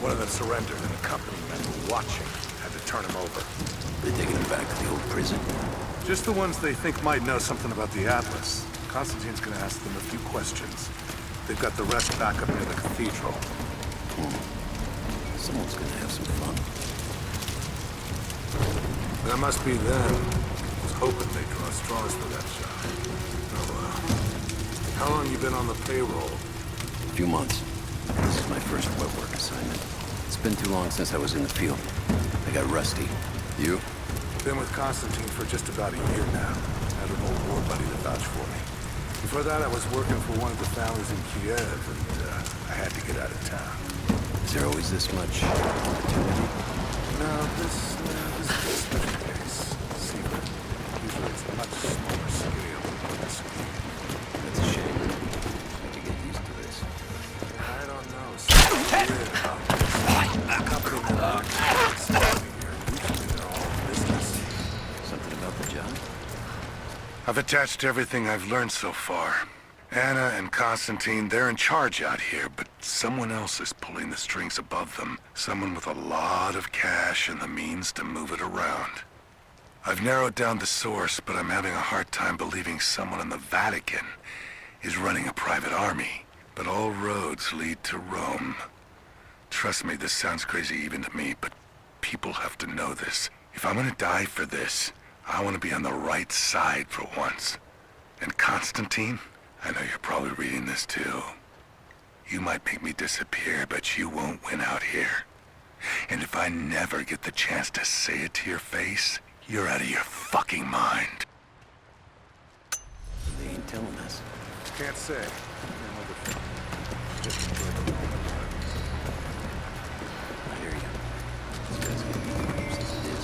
One of them surrendered, and the company men were watching. Had to turn him over. They're taking him back to the old prison? Just the ones they think might know something about the Atlas. Constantine's gonna ask them a few questions. They've got the rest back up near the cathedral. Someone's gonna have some fun. That must be them. I was hoping they'd draw straws for that job. Oh, well. How long you been on the payroll? A few months. This is my first wet work assignment. It's been too long since I was in the field. I got rusty. You? Been with Constantine for just about a year now. Had an old war buddy to vouch for me. Before that, I was working for one of the families in Kiev, and I had to get out of town. Is there always this much opportunity? No, this is a special case. Secret. Usually it's a much smaller scale than this. That's a shame. I have to get used to this. I don't know. Something weird about this. Company men are starting here. Usually they're all business. Something about the job? I've attached everything I've learned so far. Anna and Constantine, they're in charge out here, but someone else is pulling the strings above them. Someone with a lot of cash and the means to move it around. I've narrowed down the source, but I'm having a hard time believing someone in the Vatican is running a private army. But all roads lead to Rome. Trust me, this sounds crazy even to me, but people have to know this. If I'm gonna die for this, I want to be on the right side for once. And Constantine, I know you're probably reading this too. You might make me disappear, but you won't win out here. And if I never get the chance to say it to your face, you're out of your fucking mind. They ain't telling us. Can't say. I hear you. This guy's gonna be dangerous as it is.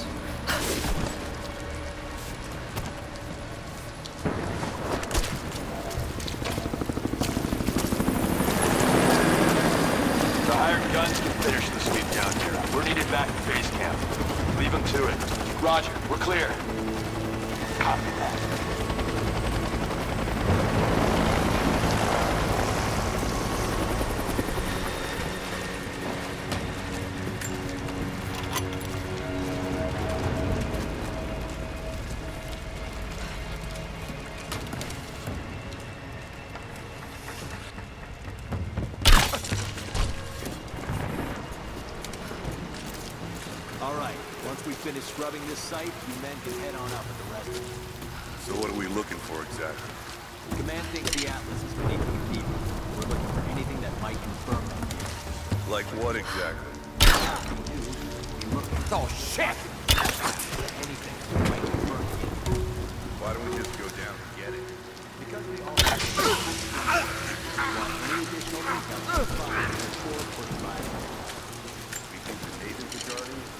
The hired guns can finish the sweep down here. We're needed back at base camp. Leave them to it. Roger, we're clear. Copy that. All right, once we finish scrubbing this site, you men can head on up with the rest of it. So what are we looking for exactly? Command thinks the Atlas is beneath the cathedral. We're looking for anything that might confirm that view. Like what exactly? Oh, shit! Anything that might confirm the view. Why don't we just go down and get it? Because we all want any additional intel to find the core for the fire. We think the natives are guarding it?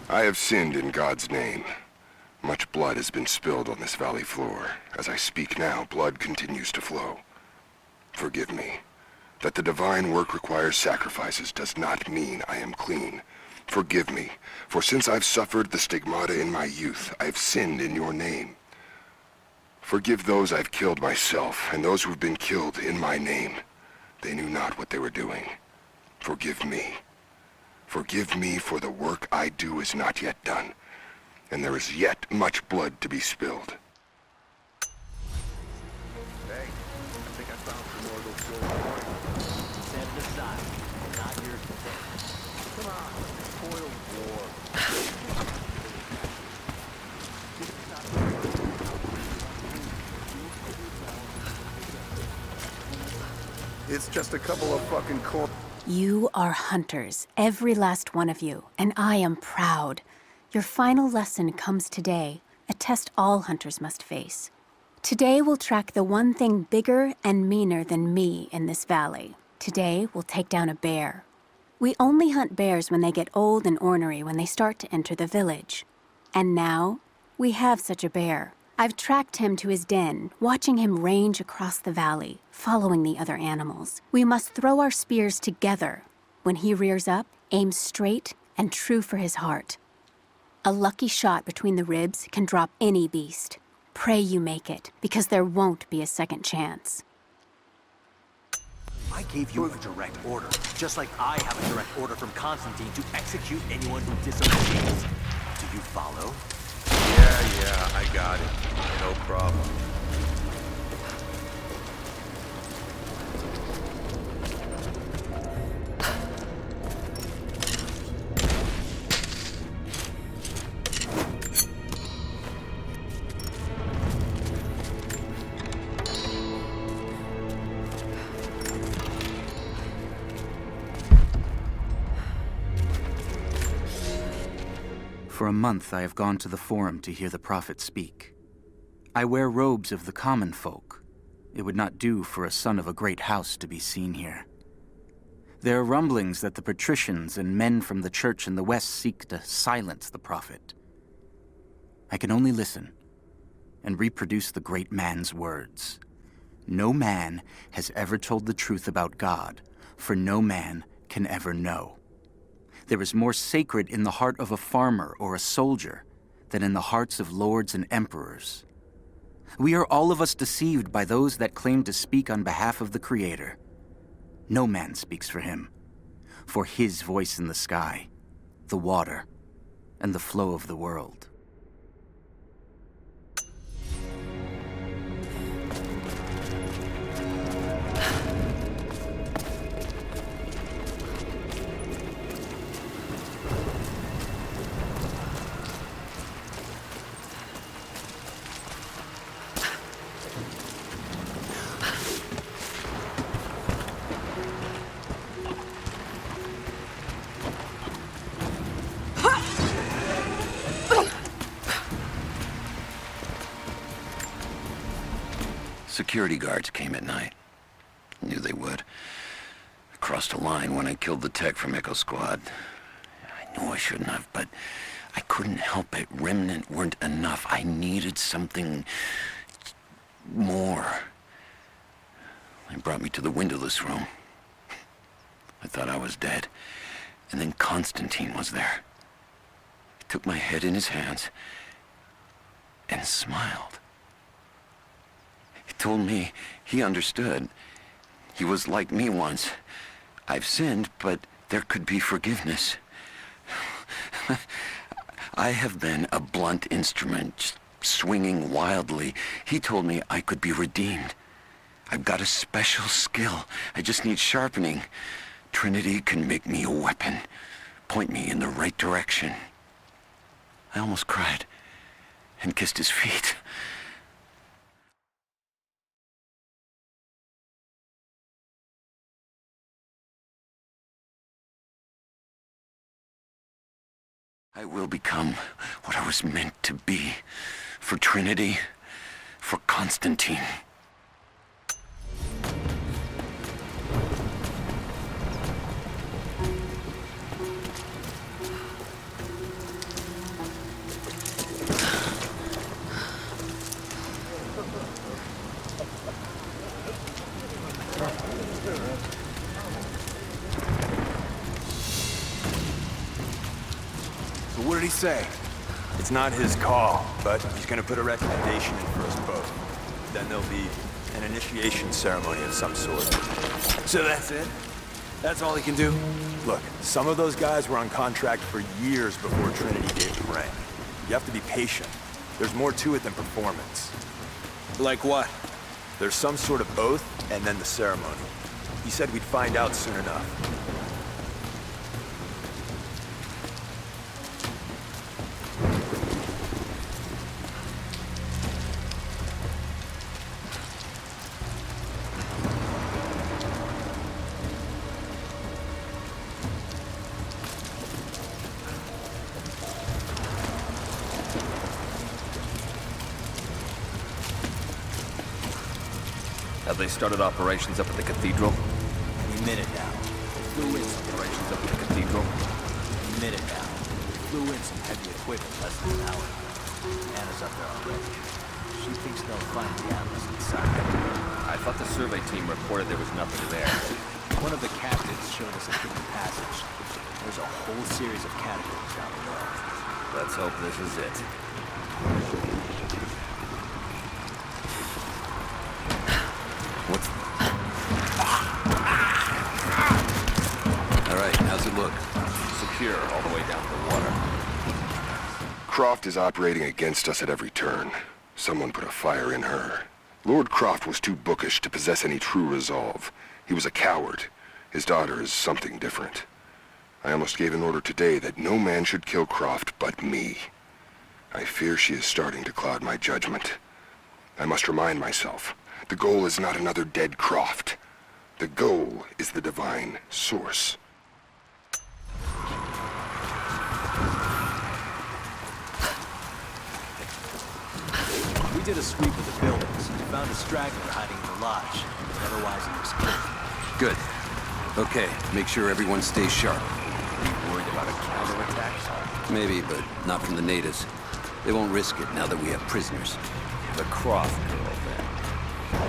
I have sinned in God's name. Much blood has been spilled on this valley floor. As I speak now, blood continues to flow. Forgive me. That the divine work requires sacrifices does not mean I am clean. Forgive me, for since I've suffered the stigmata in my youth, I have sinned in your name. Forgive those I've killed myself, and those who've been killed in my name. They knew not what they were doing. Forgive me. Forgive me, for the work I do is not yet done, and there is yet much blood to be spilled. Hey, I think I found some more of those gold coins. Set it aside. Not yours to take. Come on, spoil war. It's just a couple of fucking coins. You are hunters, every last one of you, and I am proud. Your final lesson comes today, a test all hunters must face. Today we'll track the one thing bigger and meaner than me in this valley. Today we'll take down a bear. We only hunt bears when they get old and ornery when they start to enter the village. And now, we have such a bear. I've tracked him to his den, watching him range across the valley, following the other animals. We must throw our spears together. When he rears up, aim straight and true for his heart. A lucky shot between the ribs can drop any beast. Pray you make it, because there won't be a second chance. I gave you a direct order, just like I have a direct order from Constantine to execute anyone who disobeys. Do you follow? Yeah, I got it. No problem. For a month I have gone to the Forum to hear the prophet speak. I wear robes of the common folk. It would not do for a son of a great house to be seen here. There are rumblings that the patricians and men from the church in the west seek to silence the prophet. I can only listen and reproduce the great man's words. No man has ever told the truth about God, for no man can ever know. There is more sacred in the heart of a farmer or a soldier than in the hearts of lords and emperors. We are all of us deceived by those that claim to speak on behalf of the Creator. No man speaks for him, for his voice in the sky, the water, and the flow of the world. Security guards came at night. Knew they would. I crossed a line when I killed the tech from Echo Squad. I knew I shouldn't have, but I couldn't help it. Remenant weren't enough. I needed something more. They brought me to the windowless room. I thought I was dead. And then Constantine was there. He took my head in his hands and smiled. He told me he understood. He was like me once. I've sinned, but there could be forgiveness. I have been a blunt instrument, just swinging wildly. He told me I could be redeemed. I've got a special skill. I just need sharpening. Trinity can make me a weapon, point me in the right direction. I almost cried and kissed his feet. I will become what I was meant to be. For Trinity, for Constantine. So what did he say? It's not his call, but he's gonna put a recommendation in for us both. Then there'll be an initiation ceremony of some sort. So that's it? That's all he can do? Look, some of those guys were on contract for years before Trinity gave them rank. You have to be patient. There's more to it than performance. Like what? There's some sort of oath, and then the ceremony. He said we'd find out soon enough. Have they started operations up at the cathedral? Any minute now. Flew in some Operations up at the cathedral? Any minute now. Flew in some heavy equipment less than an hour. Anna's up there already. She thinks they'll find the Atlas inside. I thought the survey team reported there was nothing there. One of the captains showed us a hidden passage. There's a whole series of catacombs down below. Let's hope this is it. What's... All right, how's it look? Secure all the way down to the water. Croft is operating against us at every turn. Someone put a fire in her. Lord Croft was too bookish to possess any true resolve. He was a coward. His daughter is something different. I almost gave an order today that no man should kill Croft but me. I fear she is starting to cloud my judgment. I must remind myself, the goal is not another dead Croft. The goal is the divine source. We did a sweep of the buildings and found a straggler hiding in the lodge, but otherwise he was killed. Good. Okay, make sure everyone stays sharp. Worried about a counterattack? Maybe, but not from the natives. They won't risk it now that we have prisoners. The Croft girl, then.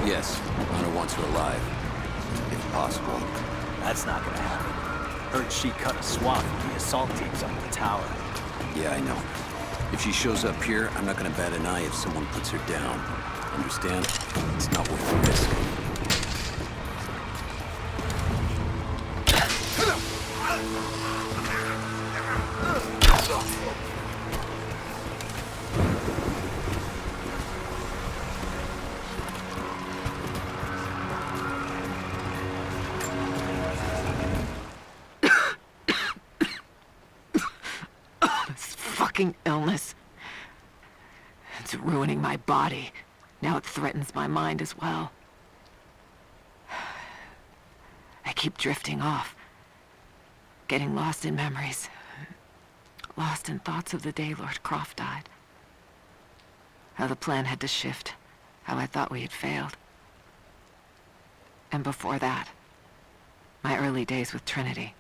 Yes, Anna wants her alive. If possible. That's not gonna happen. Heard she cut a swath with the assault teams up the tower. Yeah, I know. If she shows up here, I'm not gonna bat an eye if someone puts her down. Understand? It's not worth the risk. Illness. It's ruining my body. Now it threatens my mind as well. I keep drifting off, getting lost in memories, lost in thoughts of the day Lord Croft died. How the plan had to shift, how I thought we had failed. And before that, my early days with Trinity.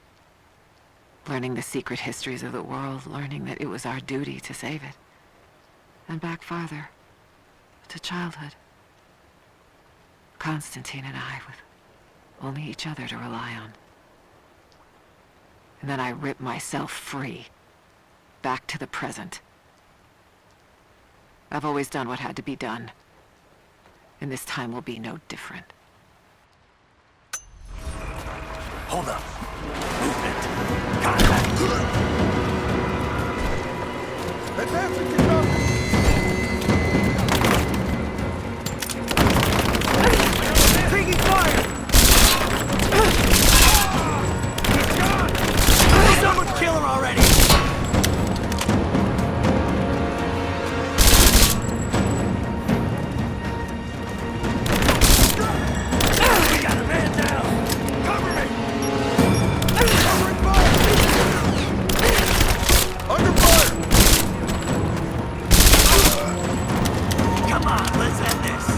Learning the secret histories of the world, learning that it was our duty to save it. And back farther, to childhood. Constantine and I, with only each other to rely on. And then I ripped myself free, back to the present. I've always done what had to be done, and this time will be no different. Hold up. Movement. Contact. Advancing to cover! Taking fire! Someone kill her already! We got a man down! Cover me! Covering fire! Under fire! Come on, let's end this!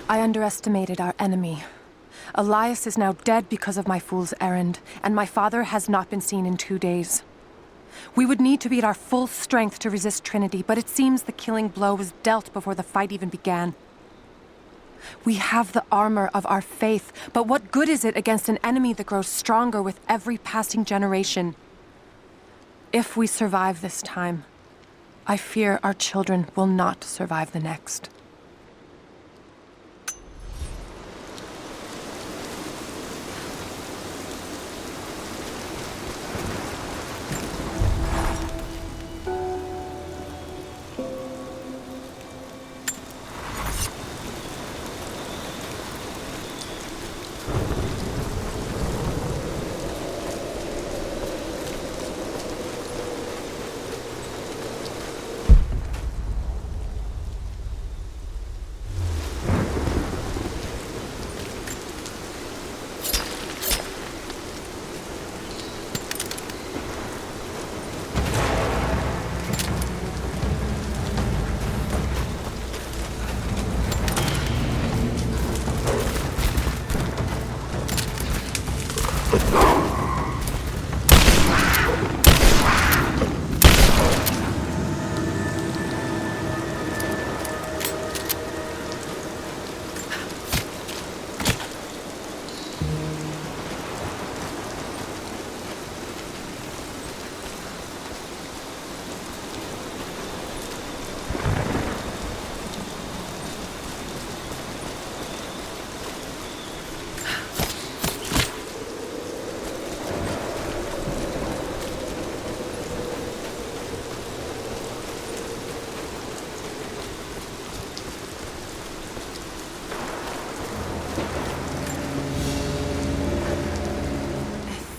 I underestimated our enemy. Elias is now dead because of my fool's errand, and my father has not been seen in 2 days. We would need to be at our full strength to resist Trinity, but it seems the killing blow was dealt before the fight even began. We have the armor of our faith, but what good is it against an enemy that grows stronger with every passing generation? If we survive this time, I fear our children will not survive the next.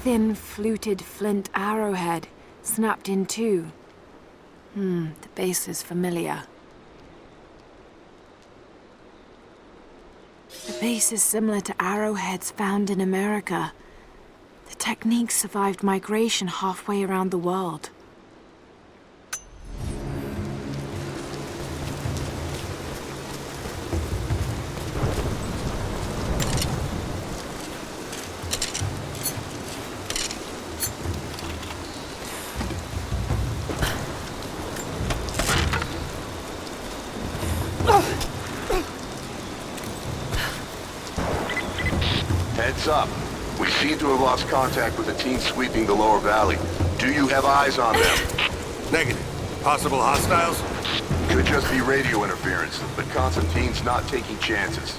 Thin, fluted flint arrowhead, snapped in two. The base is familiar. The base is similar to arrowheads found in America. The technique survived migration halfway around the world. Heads up. We seem to have lost contact with the team sweeping the lower valley. Do you have eyes on them? Negative. Possible hostiles? Could just be radio interference, but Constantine's not taking chances.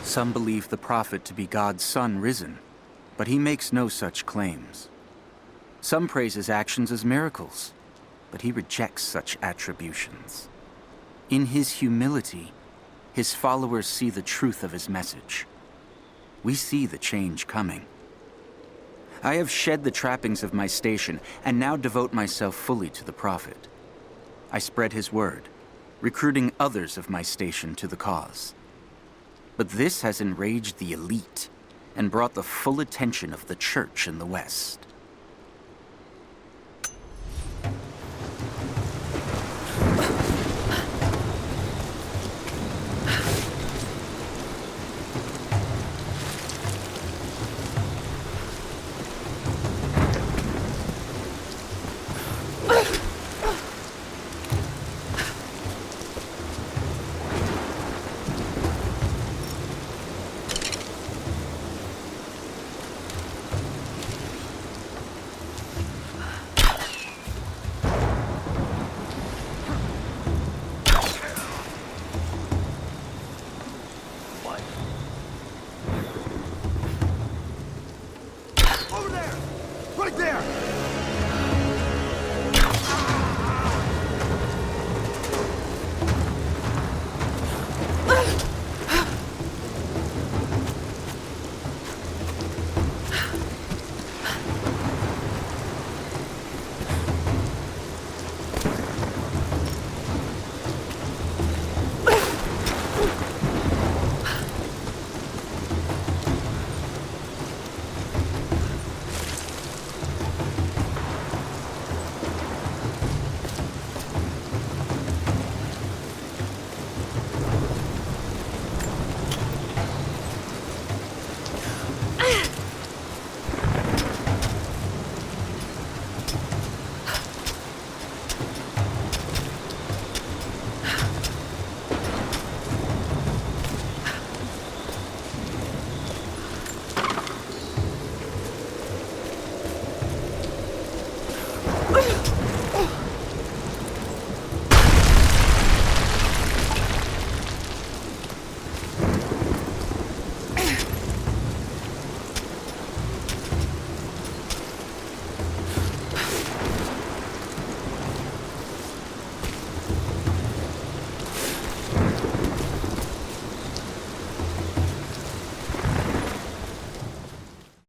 Some believe the prophet to be God's son risen, but he makes no such claims. Some praise his actions as miracles, but he rejects such attributions. In his humility, his followers see the truth of his message. We see the change coming. I have shed the trappings of my station and now devote myself fully to the prophet. I spread his word, recruiting others of my station to the cause. But this has enraged the elite and brought the full attention of the church in the West.